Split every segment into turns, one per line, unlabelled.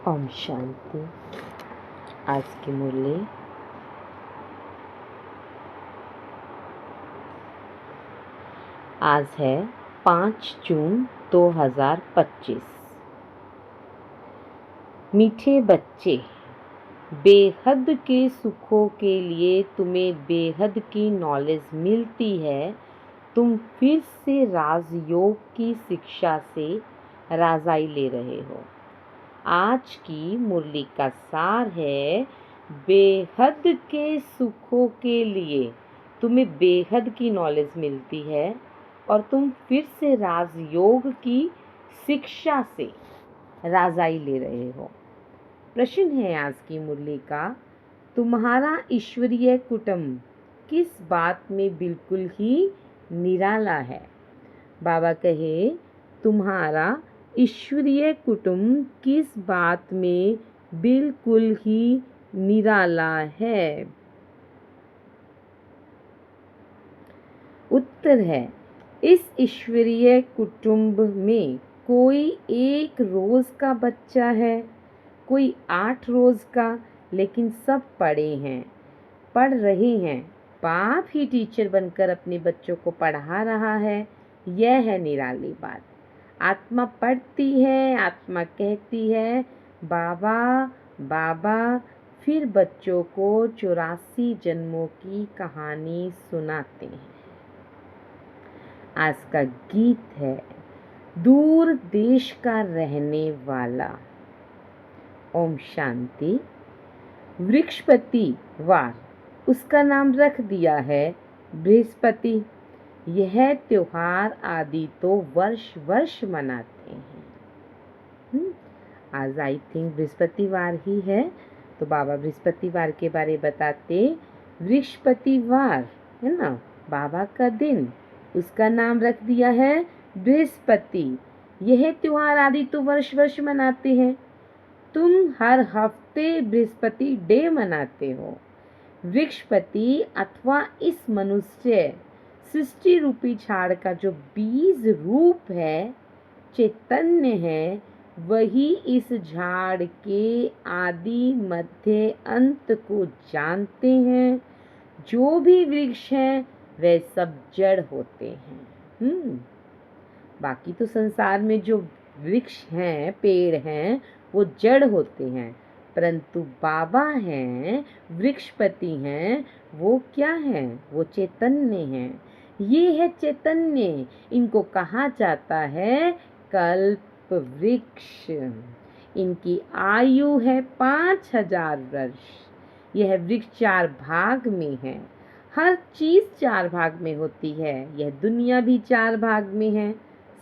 ओम शांति। आज की मुरली आज है 5 जून 2025। मीठे बच्चे, बेहद के सुखों के लिए तुम्हें बेहद की नॉलेज मिलती है। तुम फिर से राजयोग की शिक्षा से राजाई ले रहे हो। आज की मुरली का सार है, बेहद के सुखों के लिए तुम्हें बेहद की नॉलेज मिलती है और तुम फिर से राजयोग की शिक्षा से राजाई ले रहे हो। प्रश्न है आज की मुरली का, तुम्हारा ईश्वरीय कुटुंब किस बात में बिल्कुल ही निराला है? बाबा कहे, तुम्हारा ईश्वरीय कुटुंब किस बात में बिल्कुल ही निराला है? उत्तर है, इस ईश्वरीय कुटुंब में कोई 1 रोज का बच्चा है, कोई 8 रोज का, लेकिन सब पढ़ रहे हैं। बाप ही टीचर बनकर अपने बच्चों को पढ़ा रहा है। यह है निराली बात। आत्मा पढ़ती है, आत्मा कहती है बाबा बाबा, फिर बच्चों को 84 जन्मों की कहानी सुनाते हैं। आज का गीत है, दूर देश का रहने वाला। ओम शांति। वृक्षपति वार, उसका नाम रख दिया है बृहस्पति। यह त्योहार आदि तो वर्ष वर्ष मनाते हैं। आज आई थिंक बृहस्पतिवार ही है, तो बाबा बृहस्पतिवार के बारे बताते। बृहस्पतिवार है ना, बाबा का दिन, उसका नाम रख दिया है बृहस्पति। यह त्योहार आदि तो वर्ष वर्ष मनाते हैं। तुम हर हफ्ते बृहस्पति डे मनाते हो। वृक्षपति अथवा इस मनुष्य सृष्टि रूपी झाड़ का जो बीज रूप है, चैतन्य है, वही इस झाड़ के आदि मध्य अंत को जानते हैं। जो भी वृक्ष हैं वे सब जड़ होते हैं। बाकी तो संसार में जो वृक्ष हैं, पेड़ हैं, वो जड़ होते हैं, परंतु बाबा हैं, वृक्षपति हैं, वो क्या हैं? वो चैतन्य हैं। ये है चैतन्य, इनको कहा जाता है कल्प वृक्ष। इनकी आयु है 5000 वर्ष। यह वृक्ष 4 भाग में है। हर चीज 4 भाग में होती है। यह दुनिया भी 4 भाग में है,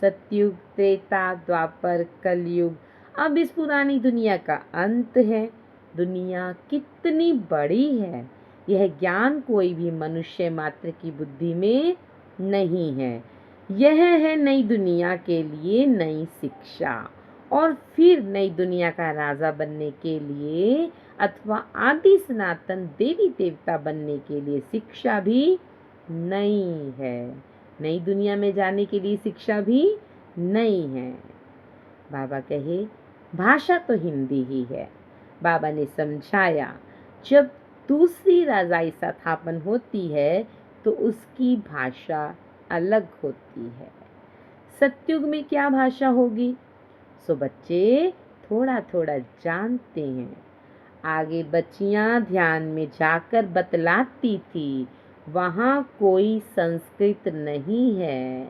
सतयुग, त्रेता, द्वापर, कलयुग। अब इस पुरानी दुनिया का अंत है। दुनिया कितनी बड़ी है, यह ज्ञान कोई भी मनुष्य मात्र की बुद्धि में नहीं है। यह है नई दुनिया के लिए नई शिक्षा, और फिर नई दुनिया का राजा बनने के लिए अथवा आदि सनातन देवी देवता बनने के लिए शिक्षा भी नई है। नई दुनिया में जाने के लिए शिक्षा भी नई है। बाबा कहे, भाषा तो हिंदी ही है। बाबा ने समझाया, जब दूसरी राजाई स्थापन होती है तो उसकी भाषा अलग होती है। सतयुग में क्या भाषा होगी? सो बच्चे थोड़ा थोड़ा जानते हैं। आगे बच्चियां ध्यान में जाकर बतलाती थी, वहाँ कोई संस्कृत नहीं है,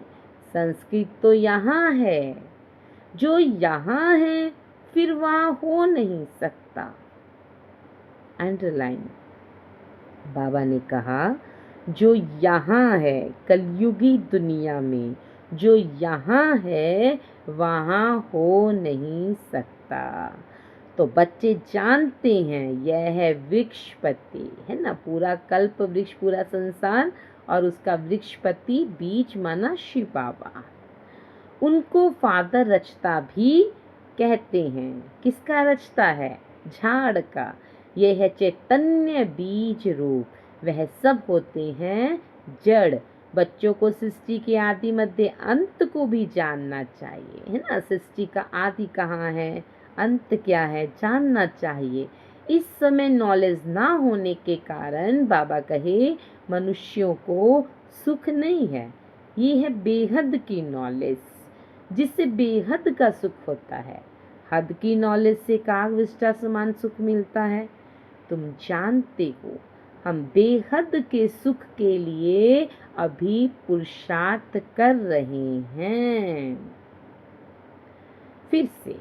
संस्कृत तो यहाँ है। जो यहाँ है फिर वहाँ हो नहीं सकता। अंडरलाइन। बाबा ने कहा, जो यहाँ है कलयुगी दुनिया में, जो यहाँ है वहाँ हो नहीं सकता। तो बच्चे जानते हैं यह है वृक्षपति, है ना। पूरा कल्प वृक्ष, पूरा संसार, और उसका वृक्षपति बीज माना शिव बाबा। उनको फादर रचता भी कहते हैं। किसका रचता है? झाड़ का। यह है चैतन्य बीज रूप। वह सब होते हैं जड़। बच्चों को सृष्टि के आदि मध्य अंत को भी जानना चाहिए, है ना। सृष्टि का आदि कहाँ है, अंत क्या है जानना चाहिए। इस समय नॉलेज ना होने के कारण बाबा कहे मनुष्यों को सुख नहीं है। ये है बेहद की नॉलेज, जिससे बेहद का सुख होता है। हद की नॉलेज से काग विष्टा समान सुख मिलता है। तुम जानते हो हम बेहद के सुख के लिए अभी पुरुषार्थ कर रहे हैं। फिर से,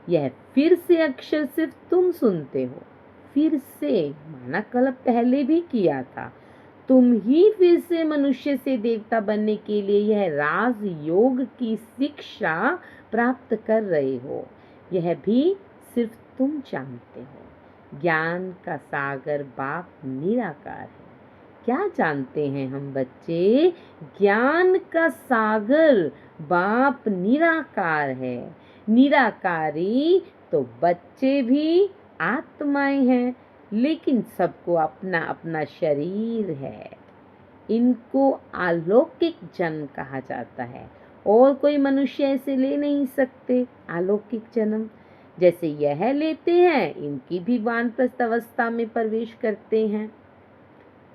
यह फिर से अक्षर सिर्फ तुम सुनते हो। फिर से माना कल पहले भी किया था। तुम ही फिर से मनुष्य से देवता बनने के लिए यह राज योग की शिक्षा प्राप्त कर रहे हो। यह भी सिर्फ तुम जानते हो। ज्ञान का सागर बाप निराकार है। क्या जानते हैं हम बच्चे? ज्ञान का सागर बाप निराकार है। निराकारी तो बच्चे भी आत्माएं हैं, लेकिन सबको अपना अपना शरीर है। इनको अलौकिक जन्म कहा जाता है और कोई मनुष्य ऐसे ले नहीं सकते अलौकिक जन्म। जैसे यह लेते हैं, इनकी भी वानप्रस्थ अवस्था में प्रवेश करते हैं।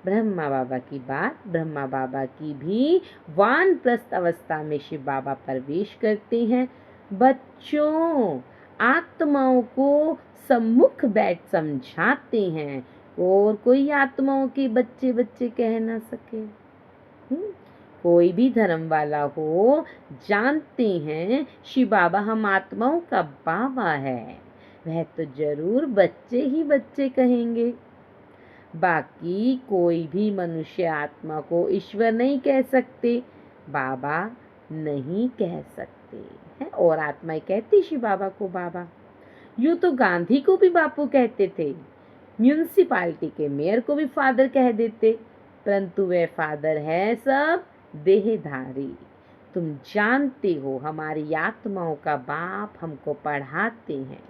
ब्रह्मा बाबा की बात, ब्रह्मा बाबा की भी वानप्रस्थ अवस्था में शिव बाबा प्रवेश करते हैं। बच्चों, आत्माओं को सम्मुख बैठ समझाते हैं और कोई आत्माओं के बच्चे बच्चे कह ना सके। कोई भी धर्म वाला हो, जानते हैं शिव बाबा हम आत्माओं का बाबा है, वह तो जरूर बच्चे ही बच्चे कहेंगे। बाकी कोई भी मनुष्य आत्मा को ईश्वर नहीं कह सकते, बाबा नहीं कह सकते हैं, और आत्माएं कहती शिव बाबा को बाबा। यूं तो गांधी को भी बापू कहते थे, म्यूनिसिपालिटी के मेयर को भी फादर कह देते, परंतु वे फादर है सब देहधारी। तुम जानते हो हमारी आत्माओं का बाप हमको पढ़ाते हैं।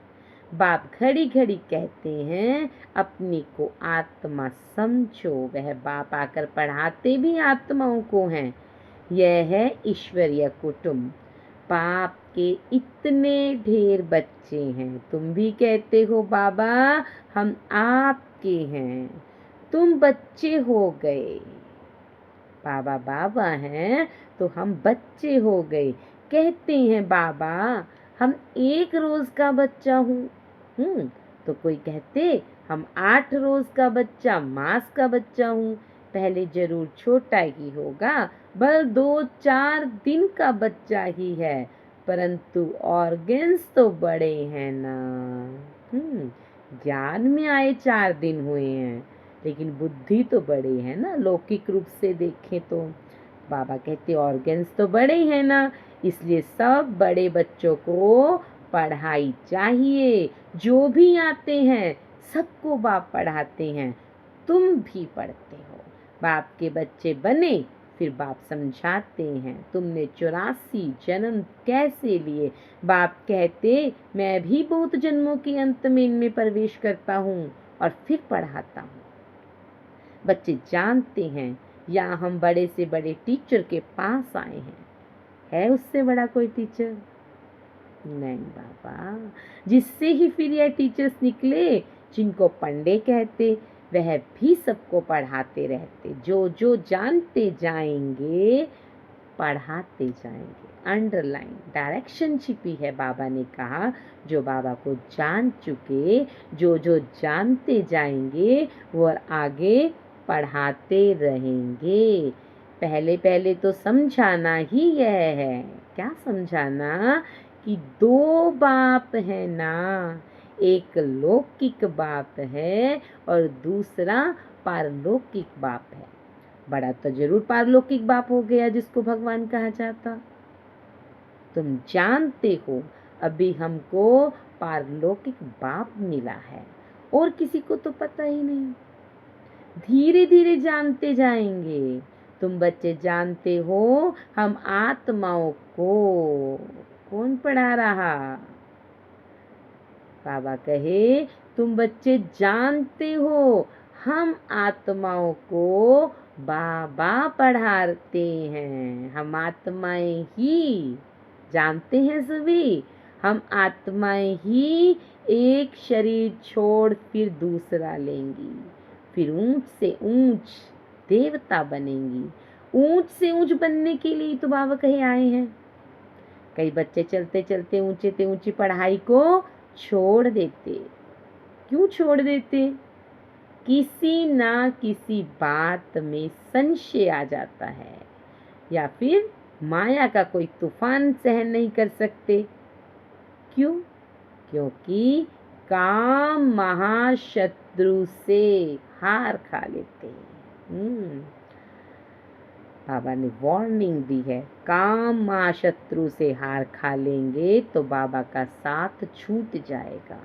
बाप घड़ी घड़ी कहते हैं अपने को आत्मा समझो। वह बाप आकर पढ़ाते भी आत्माओं को हैं। यह है ईश्वरीय कुटुंब। बाप के इतने ढेर बच्चे हैं। तुम भी कहते हो बाबा हम आपके हैं, तुम बच्चे हो गए। बाबा बाबा हैं तो हम बच्चे हो गए। कहते हैं बाबा हम 1 रोज का बच्चा हूँ, तो कोई कहते हम 8 रोज का बच्चा, मास का बच्चा हूँ। पहले जरूर छोटा ही होगा, बल 2-4 दिन का बच्चा ही है, परंतु ऑर्गन्स तो बड़े हैं ना। ज्ञान में आए 4 दिन हुए हैं, लेकिन बुद्धि तो बड़ी है ना। लौकिक रूप से देखें तो बाबा कहते ऑर्गन्स तो बड़े हैं ना, इसलिए सब बड़े बच्चों को पढ़ाई चाहिए। जो भी आते हैं सबको बाप पढ़ाते हैं। तुम भी पढ़ते हो। बाप के बच्चे बने, फिर बाप समझाते हैं तुमने 84 जन्म कैसे लिए। बाप कहते मैं भी बहुत जन्मों के अंत में इनमें प्रवेश करता हूँ और फिर पढ़ाता हूँ। बच्चे जानते हैं या हम बड़े से बड़े टीचर के पास आए हैं। है उससे बड़ा कोई टीचर? नहीं बाबा। जिससे ही फिर यह टीचर्स निकले जिनको पंडे कहते, वह भी सबको पढ़ाते रहते। जो जो जानते जाएंगे पढ़ाते जाएंगे। अंडरलाइन डायरेक्शन छिपी है। बाबा ने कहा जो बाबा को जान चुके, जो जो जानते जाएंगे वो आगे पढ़ाते रहेंगे। पहले पहले तो समझाना ही यह है। क्या समझाना? कि 2 बाप है ना, एक लौकिक बाप है और दूसरा पारलौकिक बाप है। बड़ा तो जरूर पारलौकिक बाप हो गया जिसको भगवान कहा जाता। तुम जानते हो अभी हमको पारलौकिक बाप मिला है और किसी को तो पता ही नहीं। धीरे धीरे जानते जाएंगे। तुम बच्चे जानते हो हम आत्माओं को कौन पढ़ा रहा? बाबा कहे तुम बच्चे जानते हो हम आत्माओं को बाबा पढ़ाते हैं। हम आत्माएं ही जानते हैं सभी। हम आत्माएं ही एक शरीर छोड़ फिर दूसरा लेंगी, फिर ऊंच से ऊंच देवता बनेंगी। ऊंच से ऊंच बनने के लिए तो बाबा कहे आए हैं। कई बच्चे चलते चलते ऊंचे से ऊंची पढ़ाई को छोड़ देते। क्यों छोड़ देते? किसी ना किसी बात में संशय आ जाता है, या फिर माया का कोई तूफान सहन नहीं कर सकते। क्यों? क्योंकि काम महाशत्रु से हार खा लेते हैं। बाबा ने वार्निंग दी है, काम महाशत्रु से हार खा लेंगे तो बाबा का साथ छूट जाएगा।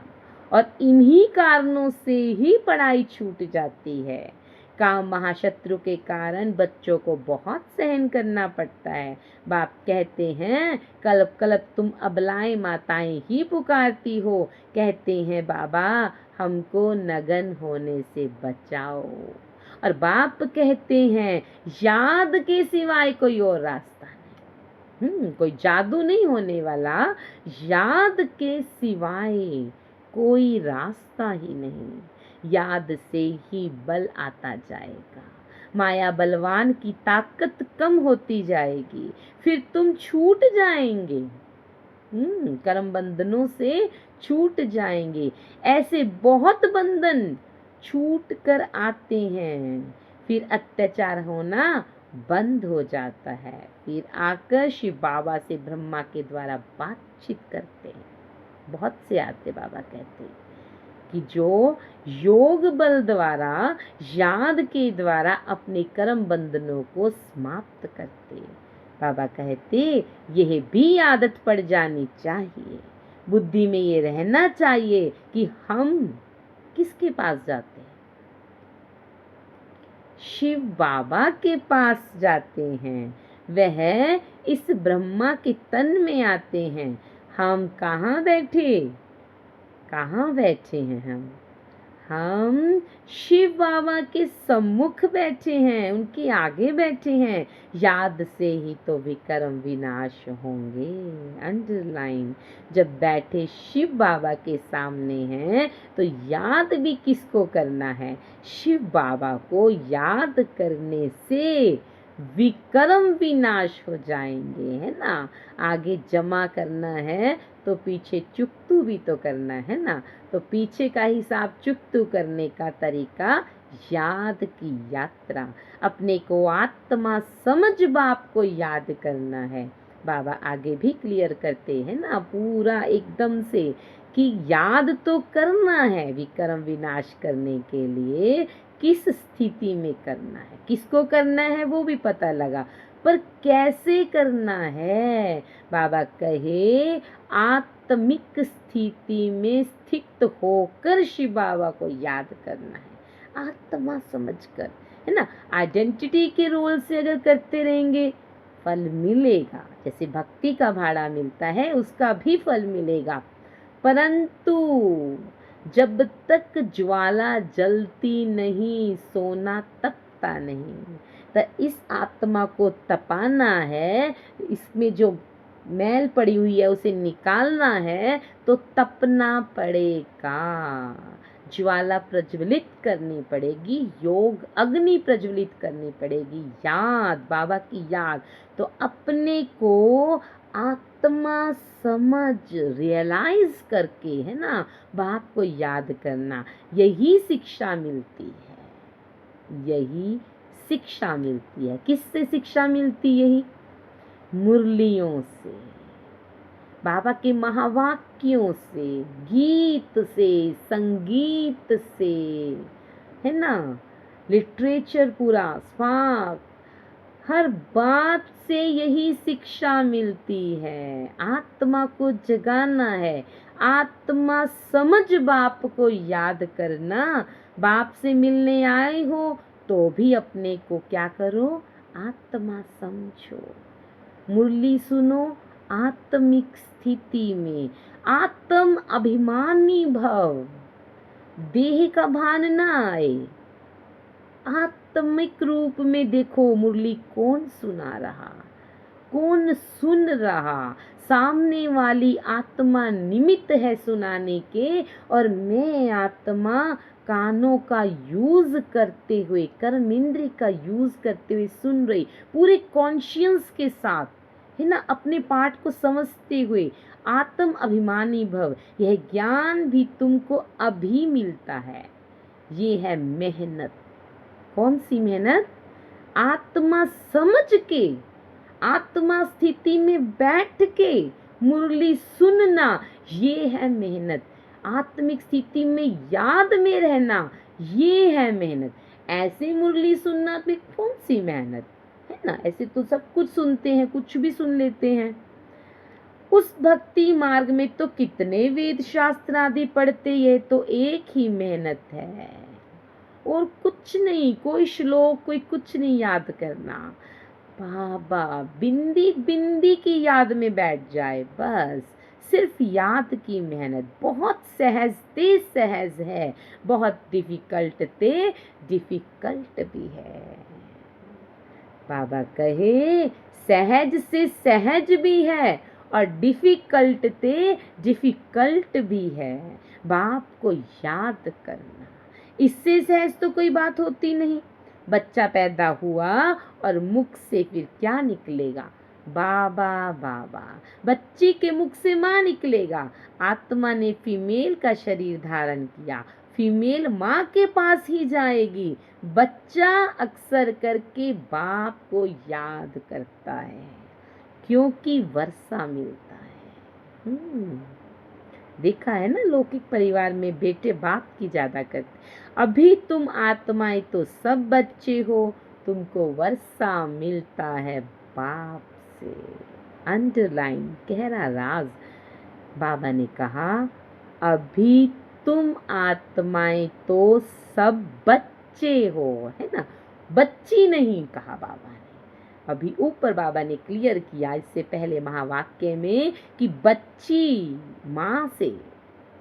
और इन्हीं कारणों से ही पढ़ाई छूट जाती है। काम महाशत्रु के कारण बच्चों को बहुत सहन करना पड़ता है। बाप कहते हैं, कल्प कल्प तुम अबलाएं माताएं ही पुकारती हो। कहते हैं बाबा हमको नगन होने से बचाओ। और बाप कहते हैं याद के सिवाय कोई और रास्ता नहीं। कोई जादू नहीं होने वाला, याद के सिवाय कोई रास्ता ही नहीं। याद से ही बल आता जाएगा। माया बलवान की ताकत कम होती जाएगी, फिर तुम छूट जाएंगे। कर्म बंधनों से छूट जाएंगे। ऐसे बहुत बंधन छूट कर आते हैं, फिर अत्याचार होना बंद हो जाता है। फिर आकर शिव बाबा से ब्रह्मा के द्वारा बातचीत करते हैं। बहुत से आते बाबा कहते हैं कि जो योग बल द्वारा, याद के द्वारा अपने कर्म बंधनों को समाप्त करते। बाबा कहते यह भी आदत पड़ जानी चाहिए, बुद्धि में ये रहना चाहिए कि हम किसके पास जाते हैं? शिव बाबा के पास जाते हैं। वह इस ब्रह्मा के तन में आते हैं। हम कहाँ बैठे? कहाँ बैठे हैं हम शिव बाबा के सम्मुख बैठे हैं, उनके आगे बैठे हैं। याद से ही तो विकर्म विनाश होंगे। अंडरलाइन, जब बैठे शिव बाबा के सामने हैं तो याद भी किसको करना है? शिव बाबा को याद करने से विकर्म विनाश हो जाएंगे, है ना। आगे जमा करना है तो पीछे चुकतू भी तो करना है ना। तो पीछे का हिसाब चुकतू करने का तरीका याद की यात्रा। अपने को आत्मा समझ बाप को याद करना है। बाबा आगे भी क्लियर करते हैं ना पूरा एकदम से कि याद तो करना है विकर्म विनाश करने के लिए। किस स्थिति में करना है, किसको करना है वो भी पता लगा, पर कैसे करना है? बाबा कहे आत्मिक स्थिति में स्थित होकर शिव बाबा को याद करना है, आत्मा समझकर, है ना। आइडेंटिटी के रोल से अगर करते रहेंगे फल मिलेगा, जैसे भक्ति का भाड़ा मिलता है उसका भी फल मिलेगा। परंतु जब तक ज्वाला जलती नहीं सोना तपता नहीं। तो इस आत्मा को तपाना है, इसमें जो मैल पड़ी हुई है उसे निकालना है तो तपना पड़ेगा। ज्वाला प्रज्वलित करनी पड़ेगी, योग अग्नि प्रज्वलित करनी पड़ेगी। याद, बाबा की याद। तो अपने को आत्मा समझ रियलाइज करके, है ना, बाप को याद करना, यही शिक्षा मिलती है। यही शिक्षा मिलती है। किससे शिक्षा मिलती? यही मुरलियों से, बाबा के महावाक्यों से, गीत से, संगीत से, है ना। लिटरेचर पूरा स्वाग, हर बात से यही शिक्षा मिलती है। आत्मा को जगाना है, आत्मा समझ बाप को याद करना। बाप से मिलने आए हो तो भी अपने को क्या करो? आत्मा समझो। मुरली सुनो आत्मिक स्थिति में, आत्म अभिमानी भव, देह का भान ना आए। आत्मिक रूप में देखो मुरली कौन सुना रहा, कौन सुन रहा, सामने वाली आत्मा निमित्त है सुनाने के, और मैं आत्मा कानों का यूज करते हुए, कर्म इंद्रिय का यूज करते हुए सुन रही, पूरे कॉन्शियस के साथ, है ना, अपने पाठ को समझते हुए। आत्म अभिमानी भव, यह ज्ञान भी तुमको अभी मिलता है। ये है मेहनत। कौन सी मेहनत? आत्मा समझ के, आत्मा स्थिति में बैठ के मुरली सुनना, ये है मेहनत। आत्मिक स्थिति में याद में रहना, ये है मेहनत। ऐसे मुरली सुनना में कौन सी मेहनत है ना, ऐसे तो सब कुछ सुनते हैं, कुछ भी सुन लेते हैं। उस भक्ति मार्ग में तो कितने वेद शास्त्र आदि पढ़ते, ये तो एक ही मेहनत है और कुछ नहीं। कोई श्लोक, कोई कुछ नहीं याद करना। बाबा बिंदी बिंदी की याद में बैठ जाए, बस सिर्फ याद की मेहनत। बहुत सहज ते सहज है, बहुत डिफिकल्ट ते डिफिकल्ट भी है। बाबा कहे सहज से सहज भी है और डिफिकल्ट ते डिफिकल्ट भी है। बाप को याद करना, इससे सहज तो कोई बात होती नहीं। बच्चा पैदा हुआ और मुख से फिर क्या निकलेगा? बाबा बाबा। बच्ची के मुख से माँ निकलेगा। आत्मा ने फीमेल का शरीर धारण किया, फीमेल माँ के पास ही जाएगी। बच्चा अक्सर करके बाप को याद करता है, क्योंकि वर्षा मिलता है। देखा है ना, लौकिक परिवार में बेटे बाप की ज्यादा करते। अभी तुम आत्माएं तो सब बच्चे हो, तुमको वर्षा मिलता है बाप से। अंडरलाइन, गहरा राज। बाबा ने कहा अभी तुम आत्माएं तो सब बच्चे हो, है ना, बच्ची नहीं कहा बाबा ने। अभी ऊपर बाबा ने क्लियर किया इससे पहले महावाक्य में कि बच्ची माँ से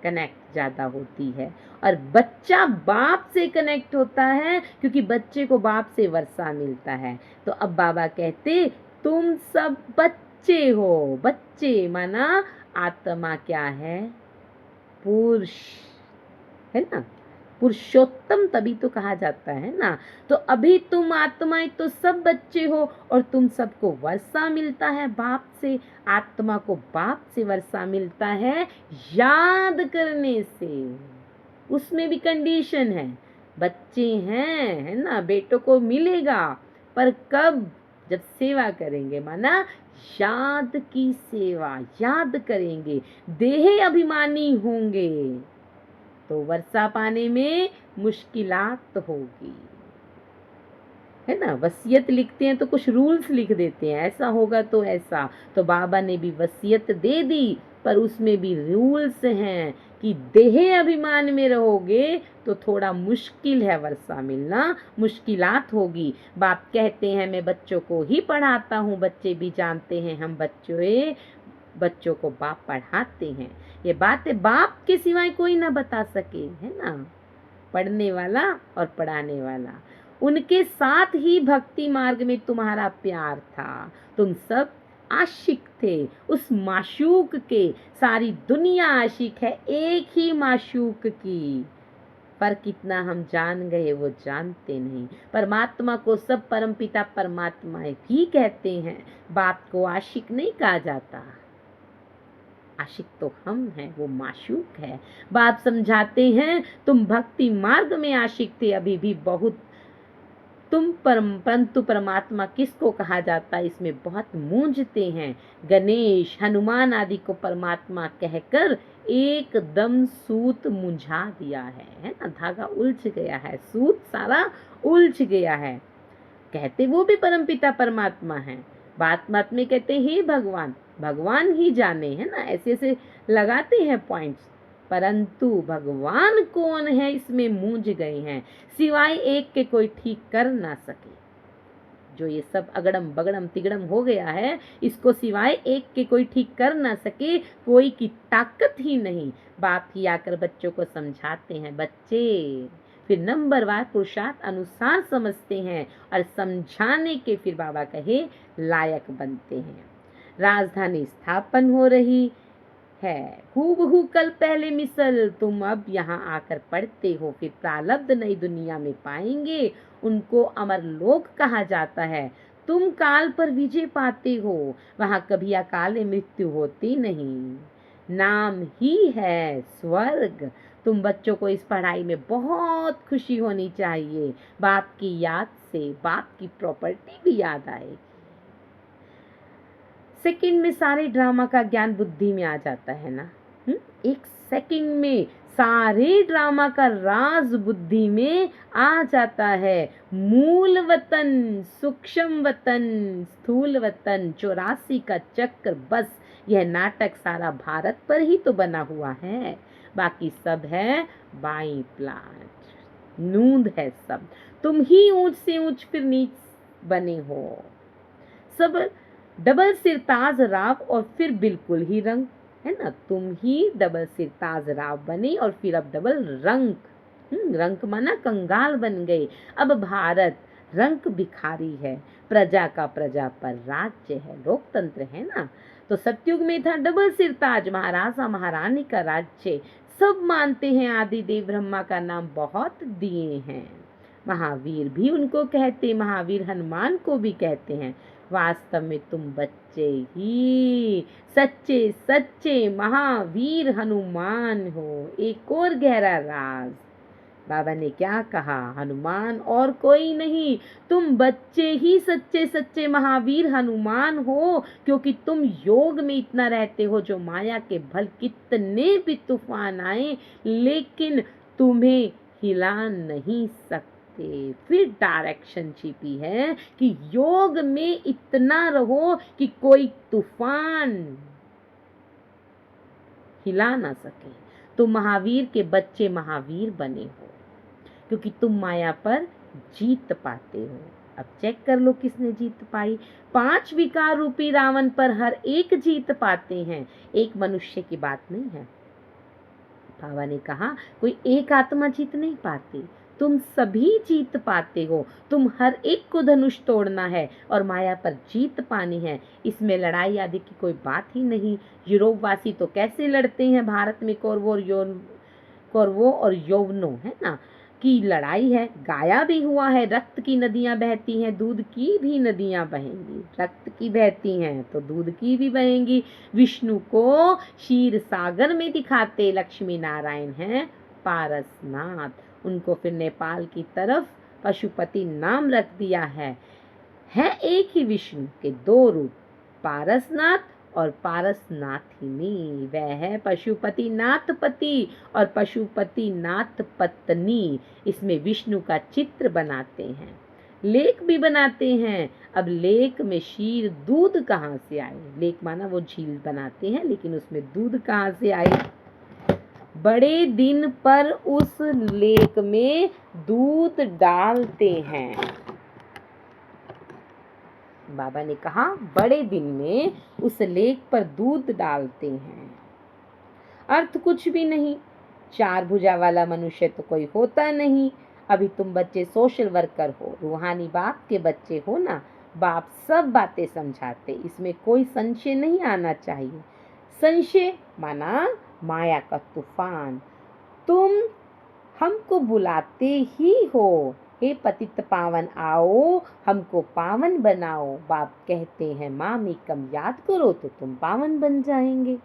कनेक्ट ज्यादा होती है और बच्चा बाप से कनेक्ट होता है, क्योंकि बच्चे को बाप से वर्षा मिलता है। तो अब बाबा कहते तुम सब बच्चे हो। बच्चे माना आत्मा क्या है? पुरुष, है ना, पुरुषोत्तम तभी तो कहा जाता है ना। तो अभी तुम आत्माएं तो सब बच्चे हो और तुम सबको वर्षा मिलता है बाप से। आत्मा को बाप से वर्षा मिलता है याद करने से। उसमें भी कंडीशन है, बच्चे हैं, है ना, बेटों को मिलेगा, पर कब? जब सेवा करेंगे, माना याद की सेवा, याद करेंगे, देह अभिमानी होंगे तो वर्षा पाने में मुश्किलात होगी, है ना। वसीयत लिखते हैं तो कुछ रूल्स लिख देते हैं, ऐसा होगा तो ऐसा। तो बाबा ने भी वसीयत दे दी, पर उसमें भी रूल्स हैं कि देह अभिमान में रहोगे तो थोड़ा मुश्किल है, वर्षा मिलना मुश्किलात होगी। बाप कहते हैं मैं बच्चों को ही पढ़ाता हूँ, बच्चे भी जानते हैं हम बच्चों को बाप पढ़ाते हैं। ये बातें बाप के सिवाय कोई ना बता सके, है ना, पढ़ने वाला और पढ़ाने वाला। उनके साथ ही भक्ति मार्ग में तुम्हारा प्यार था, तुम सब आशिक थे उस माशूक के। सारी दुनिया आशिक है एक ही माशूक की, पर कितना हम जान गए वो जानते नहीं। परमात्मा को सब परमपिता परमात्मा भी कहते हैं, बाप को आशिक नहीं कहा जाता। आशिक तो हम हैं, वो माशूक है। बाप समझाते हैं तुम भक्ति मार्ग में आशिक थे अभी भी बहुत, परंतु परमात्मा किसको कहा जाता है इसमें बहुत मूंझते हैं। गणेश हनुमान आदि को परमात्मा कहकर एकदम सूत मुंझा दिया है ना, धागा उलझ गया है, सूत सारा उलझ गया है। कहते वो भी परमपिता परमात्मा है, बात बात में कहते हे भगवान, भगवान ही जाने, है ना, ऐसे ऐसे लगाते हैं पॉइंट्स, परंतु भगवान कौन है इसमें मूंझ गए हैं। सिवाय एक के कोई ठीक कर ना सके। जो ये सब अगड़म बगड़म तिगड़म हो गया है, इसको सिवाय एक के कोई ठीक कर ना सके, कोई की ताकत ही नहीं। बाप ही आकर बच्चों को समझाते हैं, बच्चे फिर नंबरवार पुरुषार्थ अनुसार समझते हैं और समझाने के फिर बाबा कहे लायक बनते हैं। राजधानी स्थापन हो रही है। हूबहू कल पहले मिसल तुम अब यहाँ आकर पढ़ते हो, फिर प्रारब्ध नई दुनिया में पाएंगे, उनको अमरलोक कहा जाता है। तुम काल पर विजय पाते हो, वहां कभी अकाले मृत्यु होती नहीं, नाम ही है स्वर्ग। तुम बच्चों को इस पढ़ाई में बहुत खुशी होनी चाहिए। बाप की याद से बाप की प्रॉपर्टी भी याद आएगी। सेकंड में सारे ड्रामा का ज्ञान बुद्धि में आ जाता है ना। एक सेकंड में सारे ड्रामा का राज बुद्धि में आ जाता है। मूल वतन, सूक्ष्म वतन, स्थूल वतन, 84 का चक्र, बस यह नाटक सारा भारत पर ही तो बना हुआ है, बाकी सब है बाई प्लाट, नूंद है सब। तुम ही ऊंच से ऊंच फिर नीच बने हो, सब डबल सिर ताज राव और फिर बिल्कुल ही रंग, है ना। तुम ही डबल सिर ताज राव बने और फिर अब डबल रंग, रंग माना कंगाल बन गए। अब भारत रंग भिखारी है, प्रजा का प्रजा पर राज्य है, लोकतंत्र है ना। तो सतयुग में था डबल सिर ताज, महाराजा महारानी का राज्य। सब मानते हैं आदिदेव ब्रह्मा का नाम बहुत दिए हैं, महावीर भी उनको कहते, महावीर हनुमान को भी कहते हैं। वास्तव में तुम बच्चे ही सच्चे सच्चे महावीर हनुमान हो। एक और गहरा राज, बाबा ने क्या कहा, हनुमान और कोई नहीं, तुम बच्चे ही सच्चे सच्चे महावीर हनुमान हो, क्योंकि तुम योग में इतना रहते हो, जो माया के भल कितने भी तूफान आए लेकिन तुम्हें हिला नहीं सकते। फिर डायरेक्शन छिपी है कि योग में इतना रहो कि कोई तूफान हिला ना सके। तुम महावीर के बच्चे महावीर बने हो, क्योंकि तुम माया पर जीत पाते हो। अब चेक कर लो किसने जीत पाई। 5 विकार रूपी रावण पर हर एक जीत पाते हैं, एक मनुष्य की बात नहीं है। बाबा ने कहा कोई एक आत्मा जीत नहीं पाती, तुम सभी जीत पाते हो। तुम हर एक को धनुष तोड़ना है और माया पर जीत पानी है, इसमें लड़ाई आदि की कोई बात ही नहीं। यूरोप वासी तो कैसे लड़ते हैं, भारत में कौरवों और यौवनों, है ना, की लड़ाई है। गाया भी हुआ है, रक्त की नदियां बहती हैं, दूध की भी नदियां बहेंगी। रक्त की बहती हैं तो दूध की भी बहेंगी। विष्णु को क्षीर सागर में दिखाते लक्ष्मी नारायण हैं पारसनाथ, उनको फिर नेपाल की तरफ पशुपति नाम रख दिया है एक ही विष्णु के 2 रूप, पारसनाथ और पारसनाथिनी। वह है पशुपति नाथ पति और पशुपति नाथ पत्नी। इसमें विष्णु का चित्र बनाते हैं, लेक भी बनाते हैं। अब लेक में क्षीर दूध कहाँ से आए, लेक माना वो झील बनाते हैं, लेकिन उसमें दूध कहाँ से आए। बड़े दिन पर उस लेक में दूध डालते हैं। बाबा ने कहा बड़े दिन में उस लेक पर दूध डालते हैं। अर्थ कुछ भी नहीं, 4 भुजा वाला मनुष्य तो कोई होता नहीं। अभी तुम बच्चे सोशल वर्कर हो, रूहानी बाप के बच्चे हो ना, बाप सब बातें समझाते, इसमें कोई संशय नहीं आना चाहिए। संशय माना माया का तूफान। तुम हमको बुलाते ही हो, हे पतित पावन आओ हमको पावन बनाओ। बाप कहते हैं मामी कम याद करो तो तुम पावन बन जाएंगे।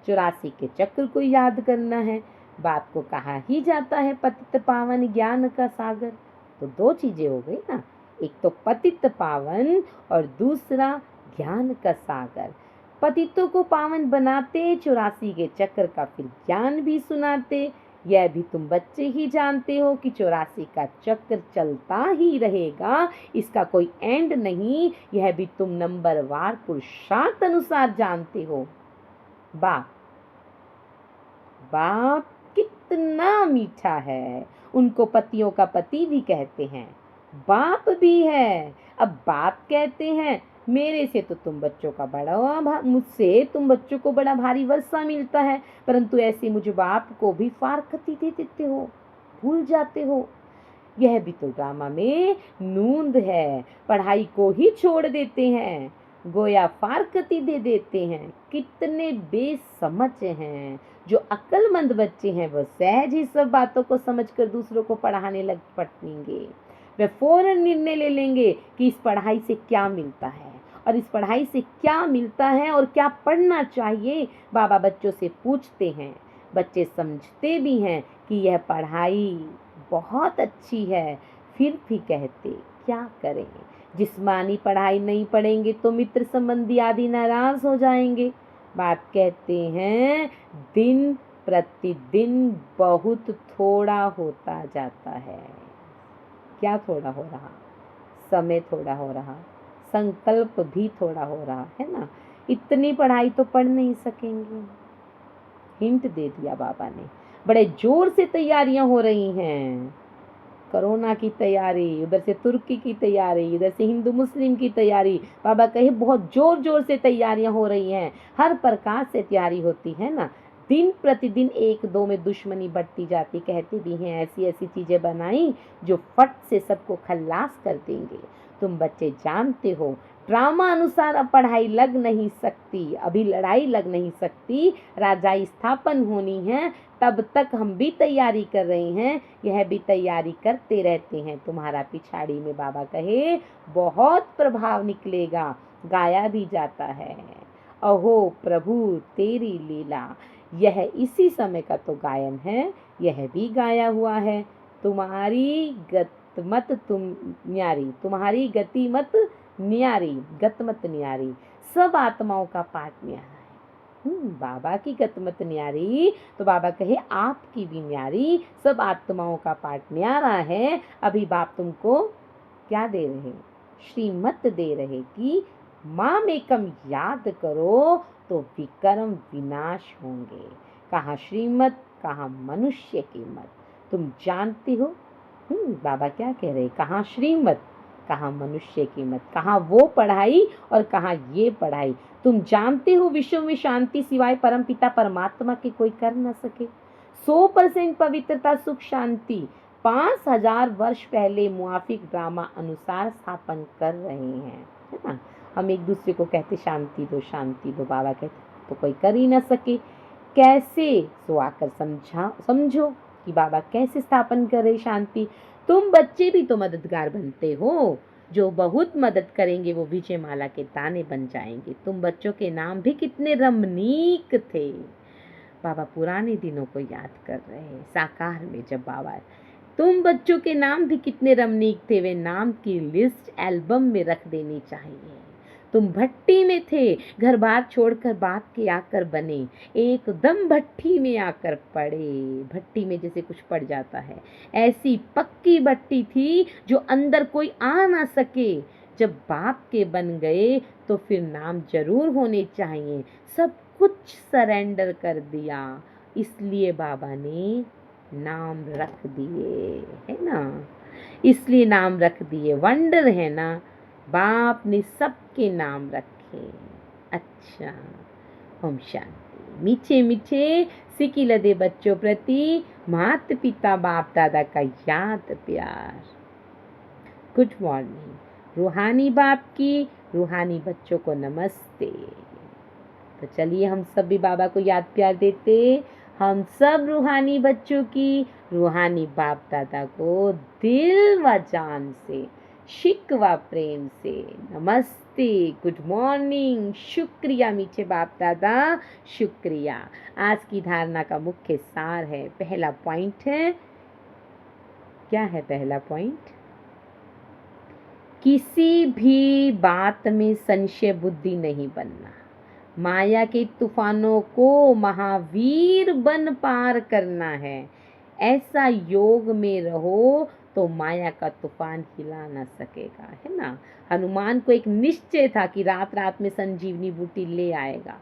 84 के चक्र को याद करना है। बाप को कहा ही जाता है पतित पावन ज्ञान का सागर। तो 2 चीजें हो गई ना, एक तो पतित पावन और दूसरा ज्ञान का सागर। पतितों को पावन बनाते, 84 के चक्र का फिर ज्ञान भी सुनाते। यह भी तुम बच्चे ही जानते हो कि 84 का चक्र चलता ही रहेगा, इसका कोई एंड नहीं। यह भी तुम नंबरवार पुरुषार्थ अनुसार जानते हो। बाप बाप कितना मीठा है, उनको पतियों का पति भी कहते हैं, बाप भी है। अब बाप कहते हैं मेरे से तो तुम बच्चों का बड़ा, मुझसे तुम बच्चों को बड़ा भारी वर्षा मिलता है, परंतु ऐसे मुझे बाप को भी फारकती दे देते हो, भूल जाते हो। यह भी तो ड्रामा में नूंद है, पढ़ाई को ही छोड़ देते हैं। गोया फारकती दे देते हैं। कितने बेसमझ हैं। जो अक्लमंद बच्चे हैं वो सहज ही सब बातों को समझकर दूसरों को पढ़ाने लग पड़ेंगे। वे फौरन निर्णय ले लेंगे कि इस पढ़ाई से क्या मिलता है और इस पढ़ाई से क्या मिलता है और क्या पढ़ना चाहिए। बाबा बच्चों से पूछते हैं। बच्चे समझते भी हैं कि यह पढ़ाई बहुत अच्छी है, फिर भी कहते क्या करें। जिस्मानी पढ़ाई नहीं पढ़ेंगे तो मित्र संबंधी आदि नाराज हो जाएंगे। बाप कहते हैं दिन प्रतिदिन बहुत थोड़ा होता जाता है। क्या थोड़ा हो रहा? समय थोड़ा हो रहा, संकल्प भी थोड़ा हो रहा है ना। इतनी पढ़ाई तो पढ़ नहीं सकेंगे। हिंट दे दिया बाबा ने। बड़े जोर से तैयारियां हो रही हैं। कोरोना की तैयारी, उधर से तुर्की की तैयारी, इधर से हिंदू मुस्लिम की तैयारी। बाबा कहे बहुत जोर जोर से तैयारियां हो रही हैं। हर प्रकार से तैयारी होती है ना। दिन प्रतिदिन एक दो में दुश्मनी बढ़ती जाती। कहते भी हैं ऐसी ऐसी चीजें बनाई जो फट से सबको खल्लास कर देंगे। तुम बच्चे जानते हो ड्रामा अनुसार अब पढ़ाई लग नहीं सकती, अभी लड़ाई लग नहीं सकती। राजाई स्थापन होनी है, तब तक हम भी तैयारी कर रहे हैं। यह भी तैयारी करते रहते हैं। तुम्हारा पिछाड़ी में बाबा कहे बहुत प्रभाव निकलेगा। गाया भी जाता है अहो प्रभु तेरी लीला। यह इसी समय का तो गायन है। यह भी गाया हुआ है। तुम्हारी गत मत तुम न्यारी, तुम्हारी गति मत न्यारी, गत मत न्यारी। सब आत्माओं का पाठ न्यारा है। बाबा की गत मत न्यारी तो बाबा कहे आपकी भी न्यारी। सब आत्माओं का पाठ न्यारा है। अभी बाप तुमको क्या दे रहे? श्रीमत दे रहे कि माम एकम याद करो तो विक्रम विनाश होंगे। कहाँ श्रीमत, कहाँ मनुष्य की मत। तुम जानते हो बाबा क्या कह रहे? कहाँ श्रीमत, कहाँ मनुष्य की मत। कहाँ वो पढ़ाई और कहाँ ये पढ़ाई। तुम जानते हो विश्व में शांति सिवाय परमपिता परमात्मा के कोई कर न सके। 100% पवित्रता सुख शांति 5000 वर्ष पहले मुआफिक ड्रामा अनुसार स्थापन कर रहे हैं, है ना। हम एक दूसरे को कहते शांति दो शांति दो। बाबा कहते तो कोई कर ही ना सके। कैसे? सो आकर समझो कि बाबा कैसे स्थापन कर रहे शांति। तुम बच्चे भी तो मददगार बनते हो। जो बहुत मदद करेंगे वो विजय माला के दाने बन जाएंगे। तुम बच्चों के नाम भी कितने रमणीक थे। बाबा पुराने दिनों को याद कर रहे हैं साकार में। जब बाबा तुम बच्चों के नाम भी कितने रमणीक थे। वे नाम की लिस्ट एल्बम में रख देनी चाहिए। तुम भट्टी में थे, घर बार छोड़कर बाप के आकर बने। एकदम भट्टी में आकर पड़े। भट्टी में जैसे कुछ पड़ जाता है, ऐसी पक्की भट्टी थी जो अंदर कोई आ ना सके। जब बाप के बन गए तो फिर नाम जरूर होने चाहिए। सब कुछ सरेंडर कर दिया, इसलिए बाबा ने नाम रख दिए, है ना। इसलिए नाम रख दिए। वंडर है ना, बाप ने सबके नाम रखे। अच्छा, ओम शांति। मीठे मीठे सिकी लदे बच्चों प्रति माता पिता बाप दादा का याद प्यार। Good morning. रूहानी बाप की रूहानी बच्चों को नमस्ते। तो चलिए हम सब भी बाबा को याद प्यार देते। हम सब रूहानी बच्चों की रूहानी बाप दादा को दिल व जान से शिकवा प्रेम से नमस्ते, गुड मॉर्निंग, शुक्रिया मीठे बाप दादा, शुक्रिया। आज की धारणा का मुख्य सार है। पहला पॉइंट है, क्या है पहला पॉइंट? किसी भी बात में संशय बुद्धि नहीं बनना। माया के तूफानों को महावीर बन पार करना है। ऐसा योग में रहो तो माया का तूफान हिला ना सकेगा, है ना। हनुमान को एक निश्चय था कि रात रात में संजीवनी बूटी ले आएगा।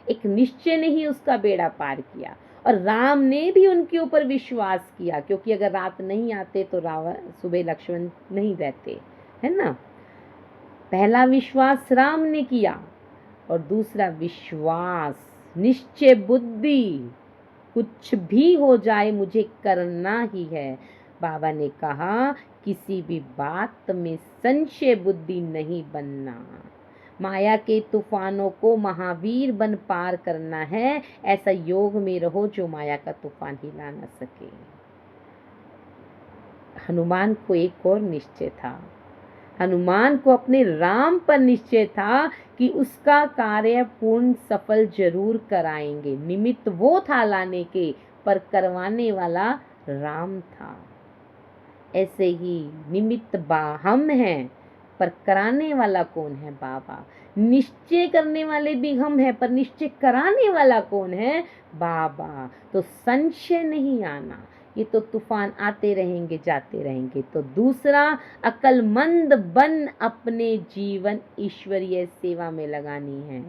एक निश्चय ने ही उसका बेड़ा पार किया। और राम ने भी उनके ऊपर विश्वास किया, क्योंकि अगर रात नहीं आते तो रावण सुबह लक्ष्मण नहीं रहते, है ना। पहला विश्वास राम ने किया और दूसरा विश्वास, निश्चय बुद्धि, कुछ भी हो जाए मुझे करना ही है। बाबा ने कहा किसी भी बात में संशय बुद्धि नहीं बनना। माया के तूफानों को महावीर बन पार करना है। ऐसा योग में रहो जो माया का तूफान हिला न सके। हनुमान को एक और निश्चय था। हनुमान को अपने राम पर निश्चय था कि उसका कार्य पूर्ण सफल जरूर कराएंगे। निमित्त वो था लाने के, पर करवाने वाला राम था। ऐसे ही निमित्त हम हैं, पर कराने वाला कौन है? बाबा। निश्चय करने वाले भी हम हैं, पर निश्चय कराने वाला कौन है? बाबा। तो संशय नहीं आना, ये तो तूफान आते रहेंगे जाते रहेंगे। तो दूसरा, अक्लमंद बन अपने जीवन ईश्वरीय सेवा में लगानी है।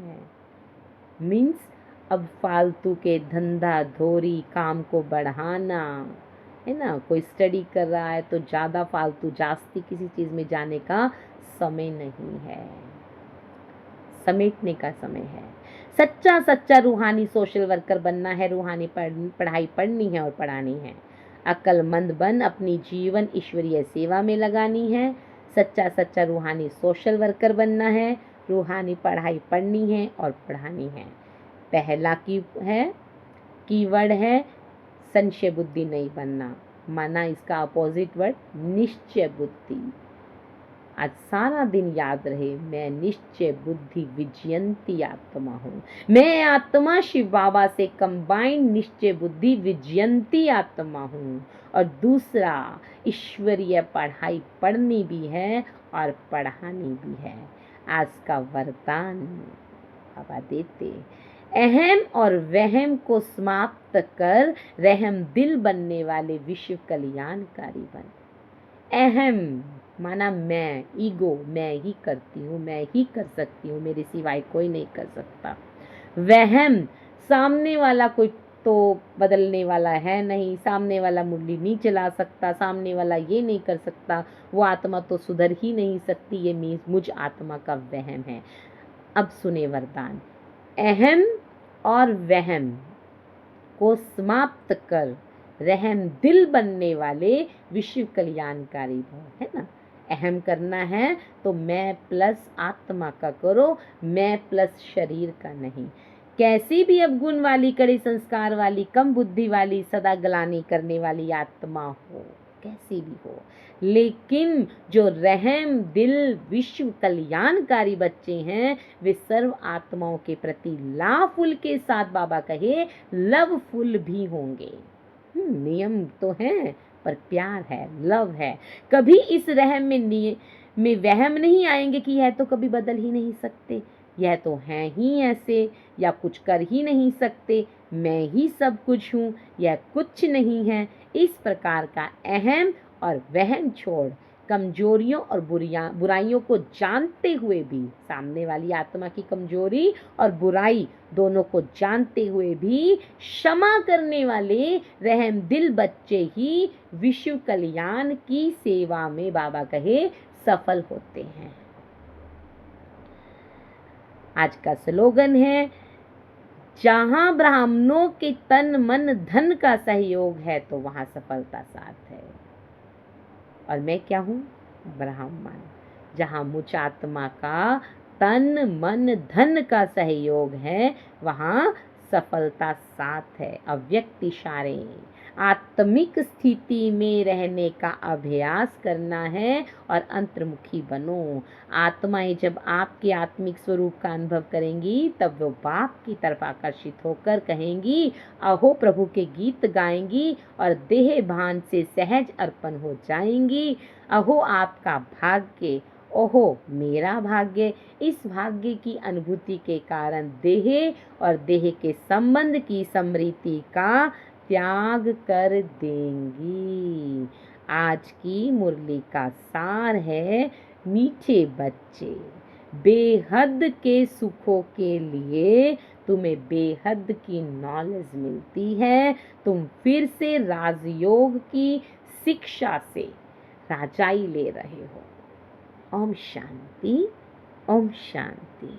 मीन्स अब फालतू के धंधा धोरी काम को बढ़ाना है ना। कोई स्टडी कर रहा है तो ज़्यादा फालतू जास्ती किसी चीज़ में जाने का समय नहीं है, समेटने का समय है। सच्चा सच्चा रूहानी सोशल वर्कर बनना है, रूहानी पढ़ाई पढ़नी है और पढ़ानी है। अक्लमंद बन अपनी जीवन ईश्वरीय सेवा में लगानी है। सच्चा सच्चा रूहानी सोशल वर्कर बनना है, रूहानी पढ़ाई पढ़नी है और पढ़ानी है। पहला कीवर्ड है संशय बुद्धि नहीं बनना, माना इसका अपोजिट वर्ड निश्चय बुद्धि। आज सारा दिन याद रहे, मैं निश्चय बुद्धि विजयंती आत्मा हूँ। मैं आत्मा शिव बाबा से कंबाइंड निश्चय बुद्धि विजयंती आत्मा हूँ। और दूसरा, ईश्वरीय पढ़ाई पढ़नी भी है और पढ़ानी भी है। आज का वरदान बाबा देते, अहम और वहम को समाप्त कर रहम दिल बनने वाले विश्व कल्याणकारी बन। अहम माना मैं, ईगो, मैं ही करती हूँ, मैं ही कर सकती हूँ, मेरे सिवाय कोई नहीं कर सकता। वहम, सामने वाला कोई तो बदलने वाला है नहीं, सामने वाला मुरली नहीं चला सकता, सामने वाला ये नहीं कर सकता, वो आत्मा तो सुधर ही नहीं सकती, ये मीन्स मुझ आत्मा का वहम है। अब सुने वरदान, अहम और वहम को समाप्त कर रहम दिल बनने वाले विश्व कल्याणकारी भव, है ना। अहम करना है तो मैं प्लस आत्मा का करो, मैं प्लस शरीर का नहीं। कैसी भी अवगुण वाली, कड़े संस्कार वाली, कम बुद्धि वाली, सदा ग्लानि करने वाली आत्मा हो, कैसी भी हो, लेकिन जो रहम दिल विश्व कल्याणकारी बच्चे हैं, वे सर्व आत्माओं के प्रति लाफुल के साथ बाबा कहे लवफुल भी होंगे। नियम तो है पर प्यार है, लव है। कभी इस रहम में वहम नहीं आएंगे कि यह तो कभी बदल ही नहीं सकते, यह तो हैं ही ऐसे, या कुछ कर ही नहीं सकते, मैं ही सब कुछ हूँ, यह कुछ नहीं है। इस प्रकार का अहम और वहम छोड़, कमजोरियों और बुराइयों को जानते हुए भी, सामने वाली आत्मा की कमजोरी और बुराई दोनों को जानते हुए भी क्षमा करने वाले रहम दिल बच्चे ही विश्व कल्याण की सेवा में बाबा कहे सफल होते हैं। आज का स्लोगन है, जहां ब्राह्मणों के तन मन धन का सहयोग है तो वहां सफलता साथ है। और मैं क्या हूँ? ब्राह्मण। जहां मुझ आत्मा का तन मन धन का सहयोग है वहां सफलता साथ है। अव्यक्त इशारे, आत्मिक स्थिति में रहने का अभ्यास करना है और अंतर्मुखी बनो। आत्माएं जब आपके आत्मिक स्वरूप का अनुभव करेंगी तब वो बाप की तरफ आकर्षित होकर कहेंगी, अहो प्रभु के गीत गाएंगी और देह भान से सहज अर्पण हो जाएंगी। अहो आपका भाग्य, ओहो मेरा भाग्य। इस भाग्य की अनुभूति के कारण देह और देह के संबंध की स्मृति का त्याग कर देंगी। आज की मुरली का सार है, मीठे बच्चे, बेहद के सुखों के लिए तुम्हें बेहद की नॉलेज मिलती है। तुम फिर से राजयोग की शिक्षा से राजाई ले रहे हो। ओम शांति, ओम शांति।